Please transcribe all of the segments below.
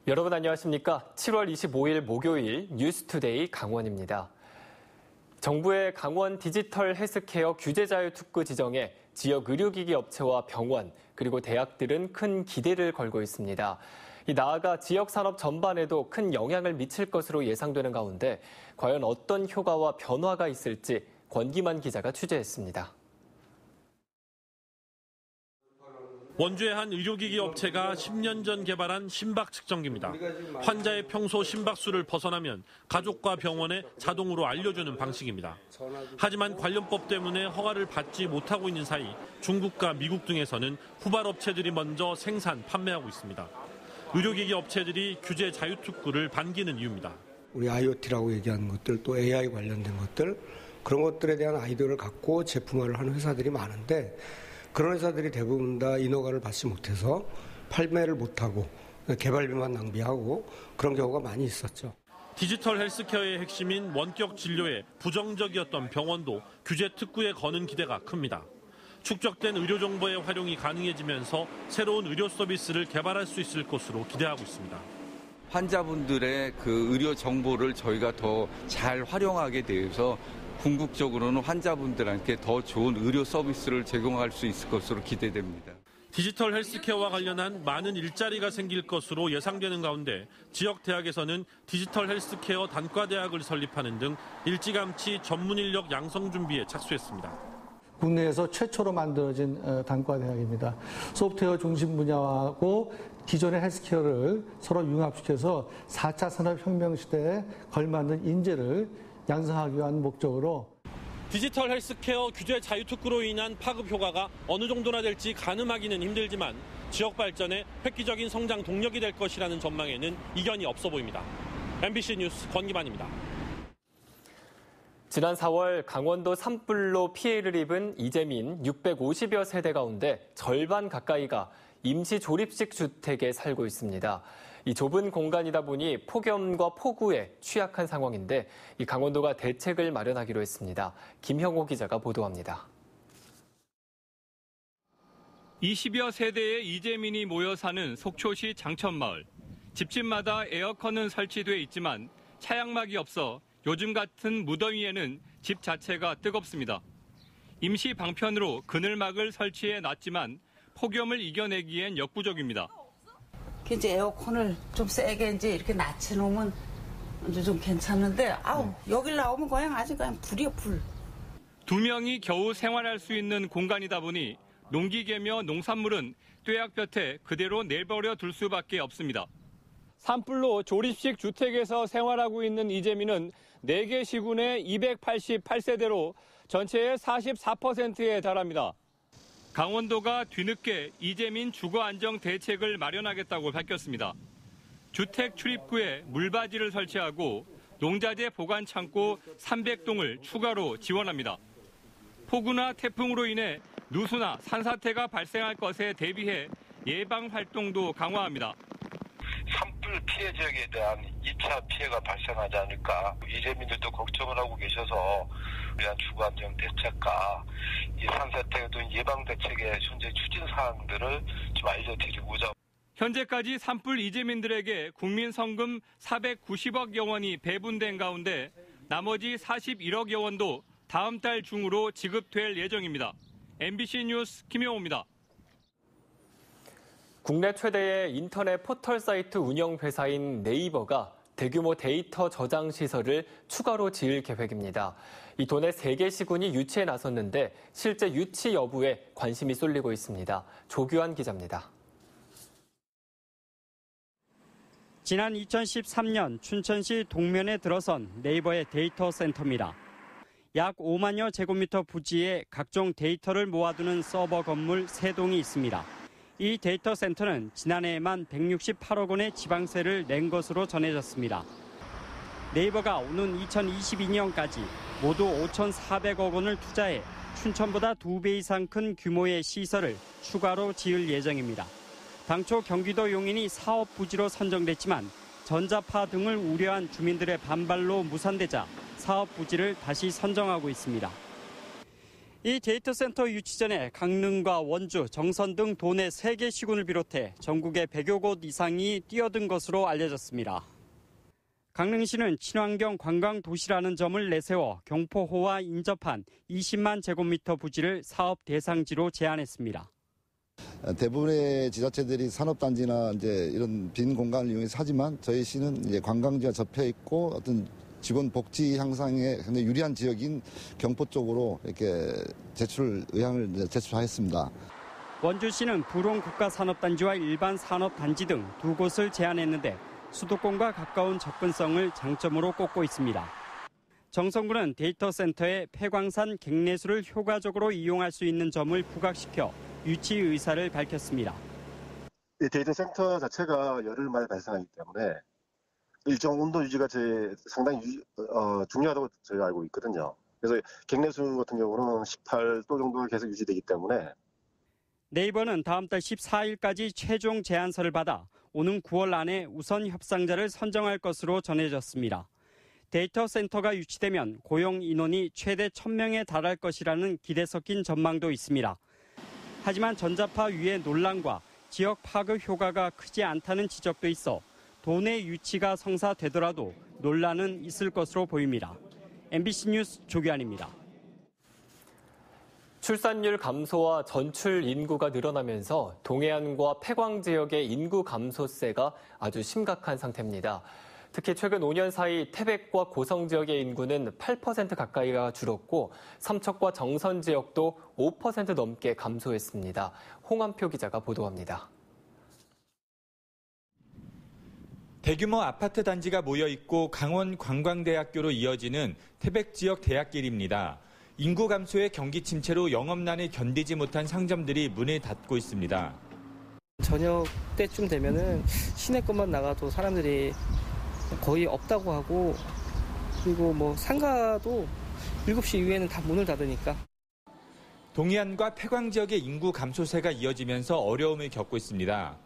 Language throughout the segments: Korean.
여러분 안녕하십니까? 7월 25일 목요일 뉴스투데이 강원입니다. 정부의 강원 디지털 헬스케어 규제 자유 특구 지정에 지역 의료기기 업체와 병원 그리고 대학들은 큰 기대를 걸고 있습니다. 나아가 지역 산업 전반에도 큰 영향을 미칠 것으로 예상되는 가운데 과연 어떤 효과와 변화가 있을지 권기만 기자가 취재했습니다. 원주의 한 의료기기 업체가 10년 전 개발한 심박 측정기입니다. 환자의 평소 심박수를 벗어나면 가족과 병원에 자동으로 알려주는 방식입니다. 하지만 관련법 때문에 허가를 받지 못하고 있는 사이 중국과 미국 등에서는 후발 업체들이 먼저 생산, 판매하고 있습니다. 의료기기 업체들이 규제 자유특구를 반기는 이유입니다. 우리 IoT라고 얘기하는 것들, 또 AI 관련된 것들, 그런 것들에 대한 아이디어를 갖고 제품화를 하는 회사들이 많은데 그런 회사들이 대부분 다 인허가를 받지 못해서 판매를 못하고 개발비만 낭비하고 그런 경우가 많이 있었죠. 디지털 헬스케어의 핵심인 원격 진료에 부정적이었던 병원도 규제 특구에 거는 기대가 큽니다. 축적된 의료 정보의 활용이 가능해지면서 새로운 의료 서비스를 개발할 수 있을 것으로 기대하고 있습니다. 환자분들의 그 의료 정보를 저희가 더 잘 활용하게 되어서 궁극적으로는 환자분들한테 더 좋은 의료 서비스를 제공할 수 있을 것으로 기대됩니다. 디지털 헬스케어와 관련한 많은 일자리가 생길 것으로 예상되는 가운데 지역 대학에서는 디지털 헬스케어 단과대학을 설립하는 등 일찌감치 전문 인력 양성 준비에 착수했습니다. 국내에서 최초로 만들어진 단과대학입니다. 소프트웨어 중심 분야하고 기존의 헬스케어를 서로 융합시켜서 4차 산업혁명 시대에 걸맞는 인재를 양성하기 위한 목적으로 디지털 헬스케어 규제 자유특구로 인한 파급 효과가 어느 정도나 될지 가늠하기는 힘들지만 지역 발전에 획기적인 성장 동력이 될 것이라는 전망에는 이견이 없어 보입니다. MBC 뉴스 권기만입니다. 지난 4월 강원도 산불로 피해를 입은 이재민 650여 세대 가운데 절반 가까이가 임시 조립식 주택에 살고 있습니다. 이 좁은 공간이다 보니 폭염과 폭우에 취약한 상황인데 이 강원도가 대책을 마련하기로 했습니다. 김형호 기자가 보도합니다. 20여 세대의 이재민이 모여 사는 속초시 장천마을. 집집마다 에어컨은 설치돼 있지만 차양막이 없어 요즘 같은 무더위에는 집 자체가 뜨겁습니다. 임시 방편으로 그늘막을 설치해 놨지만 폭염을 이겨내기엔 역부족입니다. 이제 에어컨을 좀 세게 이제 이렇게 낮춰놓으면 이제 좀 괜찮은데 여길 나오면 그냥 아주 그냥 불이야 불. 2명이 겨우 생활할 수 있는 공간이다 보니 농기계며 농산물은 뙤약볕에 그대로 내버려 둘 수밖에 없습니다. 산불로 조립식 주택에서 생활하고 있는 이재민은 4개 시군의 288세대로 전체의 44%에 달합니다. 강원도가 뒤늦게 이재민 주거 안정 대책을 마련하겠다고 밝혔습니다. 주택 출입구에 물바지를 설치하고 농자재 보관 창고 300동을 추가로 지원합니다. 폭우나 태풍으로 인해 누수나 산사태가 발생할 것에 대비해 예방 활동도 강화합니다. 산불 피해 지역에 대한 2차 피해가 발생하지 않을까. 이재민들도 걱정을 하고 계셔서 위한 주거 안정 대책과 이 산사태 등 예방 대책의 현재 추진 사항들을 좀 알려드리고자. 현재까지 산불 이재민들에게 국민 성금 490억여 원이 배분된 가운데 나머지 41억여 원도 다음 달 중으로 지급될 예정입니다. MBC 뉴스 김용호입니다. 국내 최대의 인터넷 포털 사이트 운영 회사인 네이버가 대규모 데이터 저장 시설을 추가로 지을 계획입니다. 이 도내 3개 시군이 유치에 나섰는데 실제 유치 여부에 관심이 쏠리고 있습니다. 조규환 기자입니다. 지난 2013년 춘천시 동면에 들어선 네이버의 데이터 센터입니다. 약 5만여 제곱미터 부지에 각종 데이터를 모아두는 서버 건물 3동이 있습니다. 이 데이터 센터는 지난해에만 168억 원의 지방세를 낸 것으로 전해졌습니다. 네이버가 오는 2022년까지 모두 5,400억 원을 투자해 춘천보다 2배 이상 큰 규모의 시설을 추가로 지을 예정입니다. 당초 경기도 용인이 사업 부지로 선정됐지만 전자파 등을 우려한 주민들의 반발로 무산되자 사업 부지를 다시 선정하고 있습니다. 이 데이터 센터 유치 전에 강릉과 원주, 정선 등 도내 3개 시군을 비롯해 전국의 100여 곳 이상이 뛰어든 것으로 알려졌습니다. 강릉시는 친환경 관광 도시라는 점을 내세워 경포호와 인접한 20만 제곱미터 부지를 사업 대상지로 제안했습니다. 대부분의 지자체들이 산업단지나 이제 이런 빈 공간을 이용해서 하지만 저희 시는 이제 관광지와 접해 있고 어떤 직원 복지 향상에 굉장히 유리한 지역인 경포 쪽으로 이렇게 제출 의향을 제출하였습니다. 원주시는 부롱 국가산업단지와 일반 산업단지 등 2곳을 제안했는데 수도권과 가까운 접근성을 장점으로 꼽고 있습니다. 정성구는 데이터 센터에 폐광산 갱내수를 효과적으로 이용할 수 있는 점을 부각시켜 유치 의사를 밝혔습니다. 데이터 센터 자체가 열을 많이 발생하기 때문에 일정 온도 유지가 상당히 중요하다고 저희가 알고 있거든요. 그래서 갱내수 같은 경우는 18도 정도가 계속 유지되기 때문에. 네이버는 다음 달 14일까지 최종 제안서를 받아 오는 9월 안에 우선 협상자를 선정할 것으로 전해졌습니다. 데이터 센터가 유치되면 고용 인원이 최대 1,000명에 달할 것이라는 기대 섞인 전망도 있습니다. 하지만 전자파 위의 논란과 지역 파급 효과가 크지 않다는 지적도 있어 도내 유치가 성사되더라도 논란은 있을 것으로 보입니다. MBC 뉴스 조규환입니다. 출산율 감소와 전출 인구가 늘어나면서 동해안과 폐광 지역의 인구 감소세가 아주 심각한 상태입니다. 특히 최근 5년 사이 태백과 고성 지역의 인구는 8% 가까이가 줄었고 삼척과 정선 지역도 5% 넘게 감소했습니다. 홍한표 기자가 보도합니다. 대규모 아파트 단지가 모여있고 강원 관광대학교로 이어지는 태백 지역 대학길입니다. 인구 감소의 경기 침체로 영업난을 견디지 못한 상점들이 문을 닫고 있습니다. 저녁 때쯤 되면은 시내 것만 나가도 사람들이 거의 없다고 하고, 그리고 상가도 7시 이후에는 다 문을 닫으니까. 동해안과 폐광 지역의 인구 감소세가 이어지면서 어려움을 겪고 있습니다.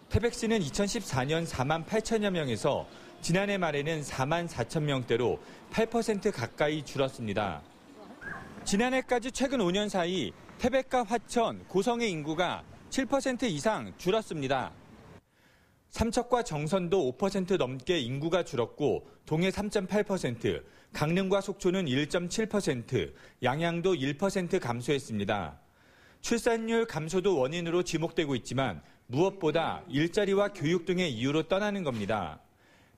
태백시는 2014년 4만 8천여 명에서 지난해 말에는 4만 4천 명대로 8% 가까이 줄었습니다. 지난해까지 최근 5년 사이 태백과 화천, 고성의 인구가 7% 이상 줄었습니다. 삼척과 정선도 5% 넘게 인구가 줄었고 동해 3.8%, 강릉과 속초는 1.7%, 양양도 1% 감소했습니다. 출산율 감소도 원인으로 지목되고 있지만 무엇보다 일자리와 교육 등의 이유로 떠나는 겁니다.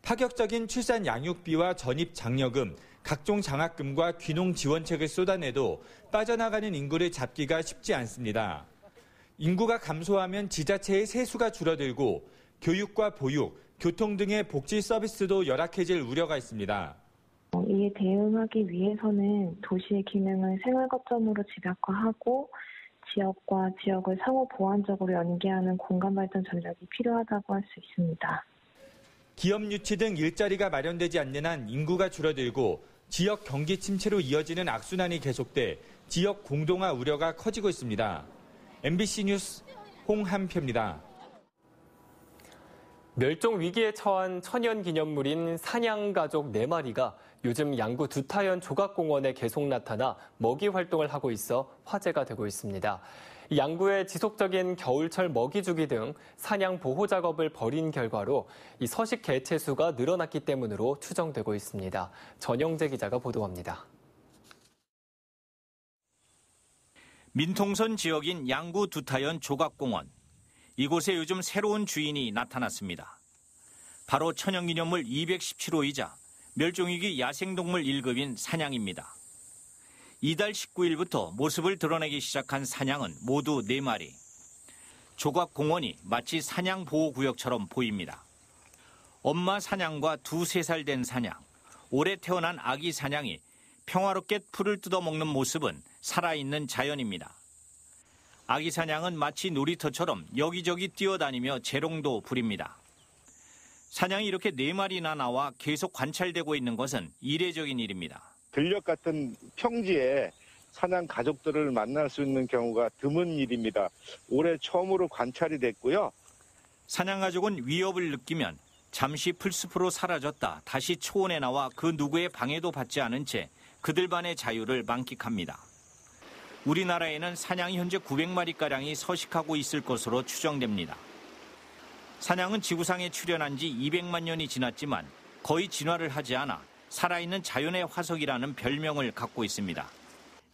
파격적인 출산 양육비와 전입 장려금, 각종 장학금과 귀농 지원책을 쏟아내도 빠져나가는 인구를 잡기가 쉽지 않습니다. 인구가 감소하면 지자체의 세수가 줄어들고 교육과 보육, 교통 등의 복지 서비스도 열악해질 우려가 있습니다. 이에 대응하기 위해서는 도시의 기능을 생활 거점으로 집약화하고 지역과 지역을 상호 보완적으로 연계하는 공간 발전 전략이 필요하다고 할 수 있습니다. 기업 유치 등 일자리가 마련되지 않는 한 인구가 줄어들고 지역 경기 침체로 이어지는 악순환이 계속돼 지역 공동화 우려가 커지고 있습니다. MBC 뉴스 홍한표입니다. 멸종 위기에 처한 천연 기념물인 사냥가족 4마리가 요즘 양구 두타연 조각공원에 계속 나타나 먹이 활동을 하고 있어 화제가 되고 있습니다. 양구의 지속적인 겨울철 먹이 주기 등 사냥 보호 작업을 벌인 결과로 이 서식 개체 수가 늘어났기 때문으로 추정되고 있습니다. 전영재 기자가 보도합니다. 민통선 지역인 양구 두타연 조각공원. 이곳에 요즘 새로운 주인이 나타났습니다. 바로 천연기념물 217호이자 멸종위기 야생동물 1급인 사냥입니다. 이달 19일부터 모습을 드러내기 시작한 사냥은 모두 4마리. 조각공원이 마치 사냥보호구역처럼 보입니다. 엄마 사냥과 2-3살 된 사냥, 올해 태어난 아기 사냥이 평화롭게 풀을 뜯어먹는 모습은 살아있는 자연입니다. 아기 사냥은 마치 놀이터처럼 여기저기 뛰어다니며 재롱도 부립니다. 사냥이 이렇게 4마리나 나와 계속 관찰되고 있는 것은 이례적인 일입니다. 들녘 같은 평지에 사냥 가족들을 만날 수 있는 경우가 드문 일입니다. 올해 처음으로 관찰이 됐고요. 사냥 가족은 위협을 느끼면 잠시 풀숲으로 사라졌다 다시 초원에 나와 그 누구의 방해도 받지 않은 채 그들만의 자유를 만끽합니다. 우리나라에는 사냥이 현재 900마리가량이 서식하고 있을 것으로 추정됩니다. 사냥은 지구상에 출현한 지 200만 년이 지났지만 거의 진화를 하지 않아 살아있는 자연의 화석이라는 별명을 갖고 있습니다.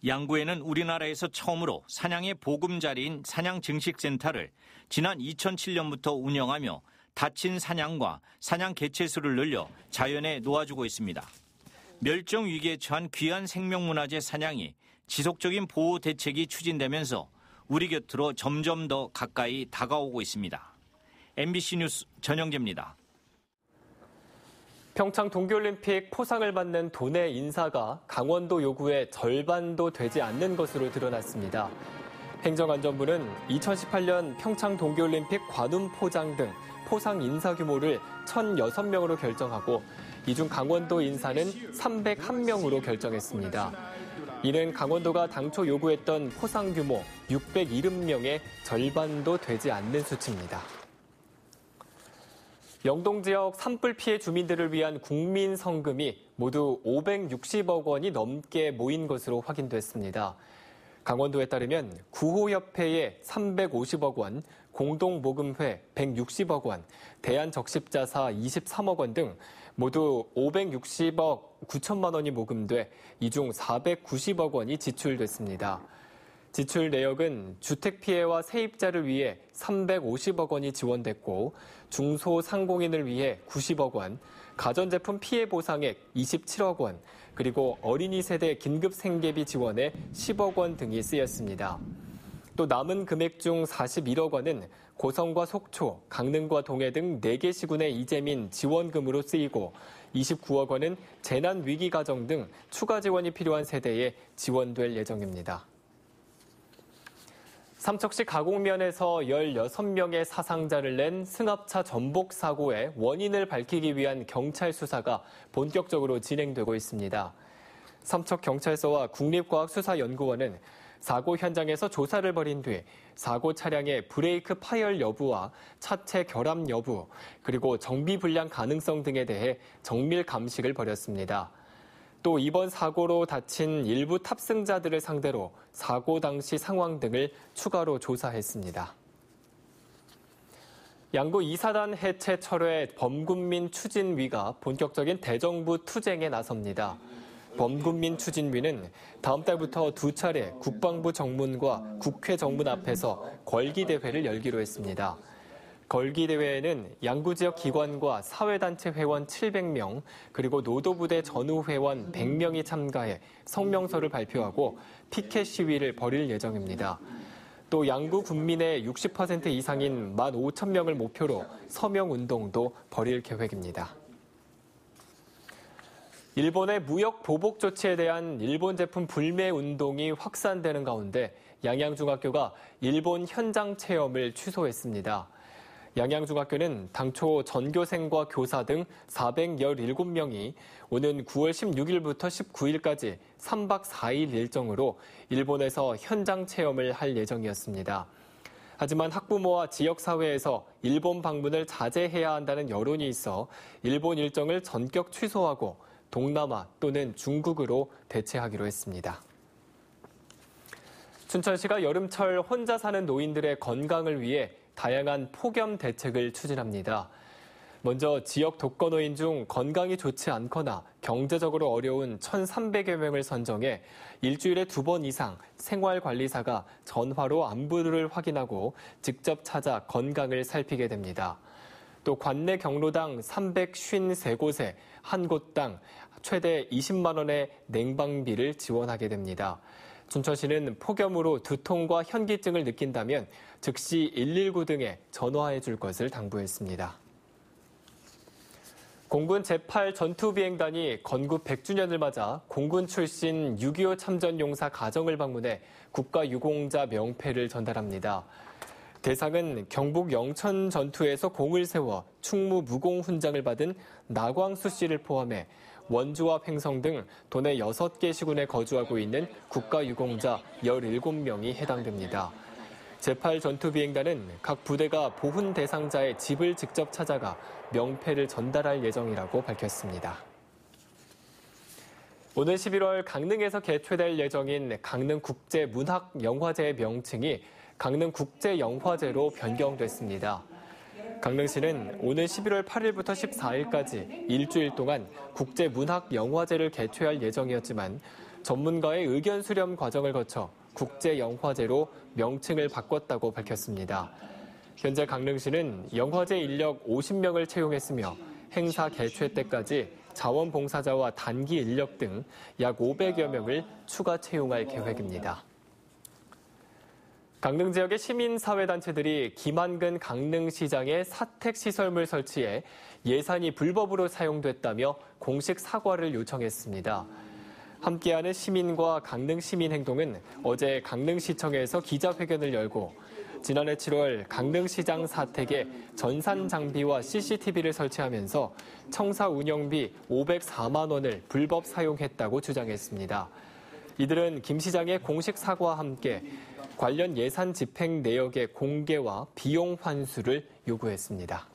양구에는 우리나라에서 처음으로 사냥의 보금자리인 사냥증식센터를 지난 2007년부터 운영하며 다친 사냥과 사냥 개체수를 늘려 자연에 놓아주고 있습니다. 멸종 위기에 처한 귀한 생명문화재 사냥이 지속적인 보호 대책이 추진되면서 우리 곁으로 점점 더 가까이 다가오고 있습니다. MBC 뉴스 전영재입니다. 평창 동계올림픽 포상을 받는 돈의 인사가 강원도 요구의 절반도 되지 않는 것으로 드러났습니다. 행정안전부는 2018년 평창 동계올림픽 관훈 포장 등 포상 인사 규모를 1,006명으로 결정하고 이 중 강원도 인사는 301명으로 결정했습니다. 이는 강원도가 당초 요구했던 포상 규모 670명의 절반도 되지 않는 수치입니다. 영동 지역 산불 피해 주민들을 위한 국민 성금이 모두 560억 원이 넘게 모인 것으로 확인됐습니다. 강원도에 따르면 구호협회에 350억 원, 공동모금회 160억 원, 대한적십자사 23억 원 등 모두 560억 9천만 원이 모금돼 이 중 490억 원이 지출됐습니다. 지출 내역은 주택 피해와 세입자를 위해 350억 원이 지원됐고 중소상공인을 위해 90억 원, 가전제품 피해 보상액 27억 원, 그리고 어린이 세대 긴급 생계비 지원에 10억 원 등이 쓰였습니다. 또 남은 금액 중 41억 원은 고성과 속초, 강릉과 동해 등 4개 시군의 이재민 지원금으로 쓰이고 29억 원은 재난위기가정 등 추가 지원이 필요한 세대에 지원될 예정입니다. 삼척시 가곡면에서 16명의 사상자를 낸 승합차 전복 사고의 원인을 밝히기 위한 경찰 수사가 본격적으로 진행되고 있습니다. 삼척경찰서와 국립과학수사연구원은 사고 현장에서 조사를 벌인 뒤 사고 차량의 브레이크 파열 여부와 차체 결함 여부, 그리고 정비 불량 가능성 등에 대해 정밀 감식을 벌였습니다. 또 이번 사고로 다친 일부 탑승자들을 상대로 사고 당시 상황 등을 추가로 조사했습니다. 양구 2사단 해체 철회 범군민 추진위가 본격적인 대정부 투쟁에 나섭니다. 범군민 추진위는 다음 달부터 2차례 국방부 정문과 국회 정문 앞에서 걸기대회를 열기로 했습니다. 걸기대회에는 양구 지역 기관과 사회단체 회원 700명, 그리고 노도부대 전후 회원 100명이 참가해 성명서를 발표하고 피켓 시위를 벌일 예정입니다. 또 양구 군민의 60% 이상인 15,000명을 목표로 서명운동도 벌일 계획입니다. 일본의 무역 보복 조치에 대한 일본 제품 불매 운동이 확산되는 가운데 양양중학교가 일본 현장 체험을 취소했습니다. 양양중학교는 당초 전교생과 교사 등 417명이 오는 9월 16일부터 19일까지 3박 4일 일정으로 일본에서 현장 체험을 할 예정이었습니다. 하지만 학부모와 지역사회에서 일본 방문을 자제해야 한다는 여론이 있어 일본 일정을 전격 취소하고 동남아 또는 중국으로 대체하기로 했습니다. 춘천시가 여름철 혼자 사는 노인들의 건강을 위해 다양한 폭염 대책을 추진합니다. 먼저 지역 독거노인 중 건강이 좋지 않거나 경제적으로 어려운 1,300여 명을 선정해 일주일에 2번 이상 생활관리사가 전화로 안부를 확인하고 직접 찾아 건강을 살피게 됩니다. 또 관내 경로당 353곳에 한 곳당 최대 20만 원의 냉방비를 지원하게 됩니다. 춘천시는 폭염으로 두통과 현기증을 느낀다면 즉시 119 등에 전화해 줄 것을 당부했습니다. 공군 제8 전투비행단이 건국 100주년을 맞아 공군 출신 6.25 참전용사 가정을 방문해 국가유공자 명패를 전달합니다. 대상은 경북 영천 전투에서 공을 세워 충무 무공훈장을 받은 나광수 씨를 포함해 원주와 횡성 등 도내 6개 시군에 거주하고 있는 국가유공자 17명이 해당됩니다. 제8 전투비행단은 각 부대가 보훈 대상자의 집을 직접 찾아가 명패를 전달할 예정이라고 밝혔습니다. 오는 11월 강릉에서 개최될 예정인 강릉국제문학영화제의 명칭이 강릉국제영화제로 변경됐습니다. 강릉시는 오는 11월 8일부터 14일까지 일주일 동안 국제문학영화제를 개최할 예정이었지만 전문가의 의견 수렴 과정을 거쳐 국제영화제로 명칭을 바꿨다고 밝혔습니다. 현재 강릉시는 영화제 인력 50명을 채용했으며 행사 개최 때까지 자원봉사자와 단기 인력 등 약 500여 명을 추가 채용할 계획입니다. 강릉 지역의 시민사회단체들이 김한근 강릉시장에 사택시설물 설치에 예산이 불법으로 사용됐다며 공식 사과를 요청했습니다. 함께하는 시민과 강릉시민행동은 어제 강릉시청에서 기자회견을 열고 지난해 7월 강릉시장 사택에 전산 장비와 CCTV를 설치하면서 청사 운영비 504만 원을 불법 사용했다고 주장했습니다. 이들은 김 시장의 공식 사과와 함께 관련 예산 집행 내역의 공개와 비용 환수를 요구했습니다.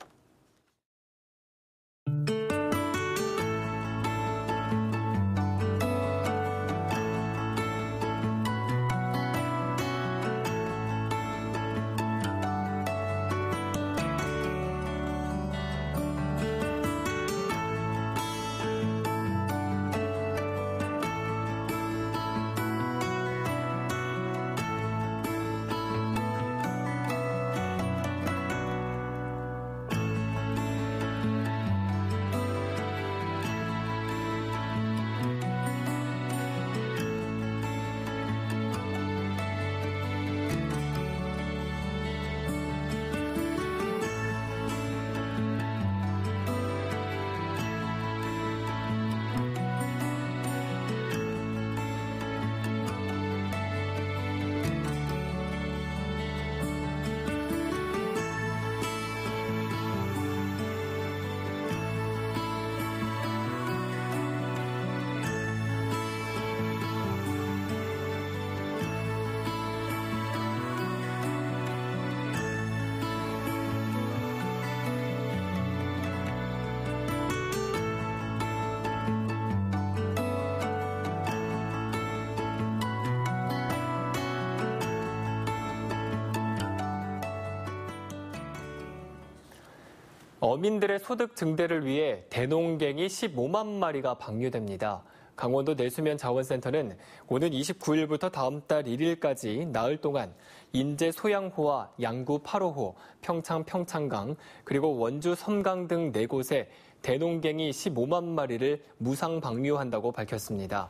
어민들의 소득 증대를 위해 대농갱이 15만 마리가 방류됩니다. 강원도 내수면 자원센터는 오는 29일부터 다음 달 1일까지 나흘 동안 인제 소양호와 양구 8호호, 평창 평창강, 그리고 원주 섬강 등 4곳에 대농갱이 15만 마리를 무상 방류한다고 밝혔습니다.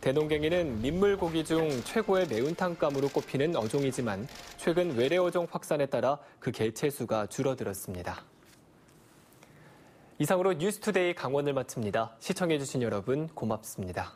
대농갱이는 민물고기 중 최고의 매운탕감으로 꼽히는 어종이지만 최근 외래 어종 확산에 따라 그 개체수가 줄어들었습니다. 이상으로 뉴스투데이 강원을 마칩니다. 시청해주신 여러분 고맙습니다.